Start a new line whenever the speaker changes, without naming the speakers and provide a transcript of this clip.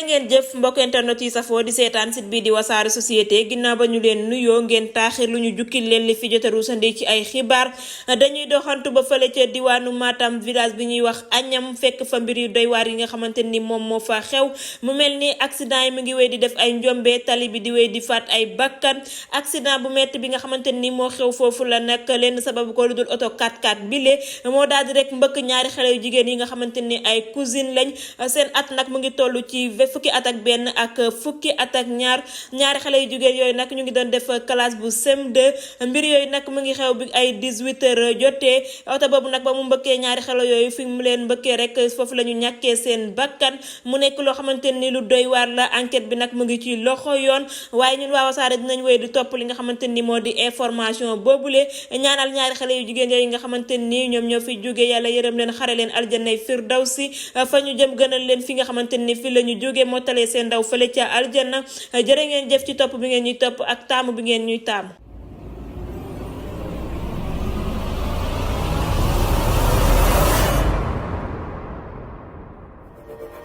ngeen jëf mbokk internet yi safoo di seetaan site bi di wasaare société ginnaaw ba ñu leen nuyoo ngeen taaxir lu ñu jukkil leen li fi jot a ruusandi ci ay xibaar dañuy doxantu ba fële ca diwaanu Matam village bi ñuy wax Agnam fekk fa mbir yu doy waar yi nga xamante ni moom moo fa xew mu mel ni accident yi mu ngi wéy di def ay njombe tali bi di wéy di faat ay bakkan accident bu metti bi nga xamante ni moo xew foofu la nag lenn sababu ko lu dul oto 4x4 bile moo daal di rek mbëkk ñaari xale yu jigéen yi nga xamante ni ay cousine lañ seen at nag mu ngi toll ci fukki at ak benn ak fukki at ak ñaari xale yu jigéen yooyu nag ñu ngi doon def classe bu CM2 mbir yooyu nag mu ngi xew bi ay 18h jotee oto boobu nag ba mu mbëkkee ñaari xale yooyu fi mu leen mbëkkee rek foofu la ñu ñàkkee seen bakkan mu nekk loo xamante ni lu doy waar la enquête bi nag mu ngi ci loxo yoon waaye ñun waa Wassare dinañ wéy di topp li nga xamante ni moo di information boobule ñaanal ñaari xale yu jigéen yooyu nga xamante ni ñoom ñoo fi jóge yàlla yërëm leen xare leen aljanay firdawsi fa ñu jëm gënal leen fi nga xamante ni fi la ñu jóge mottalee seen ndaw fële ca aljanna jërë ngeen jëf ci topp bi ngeen ñuy topp ak taamu bi ngeen ñuy taamu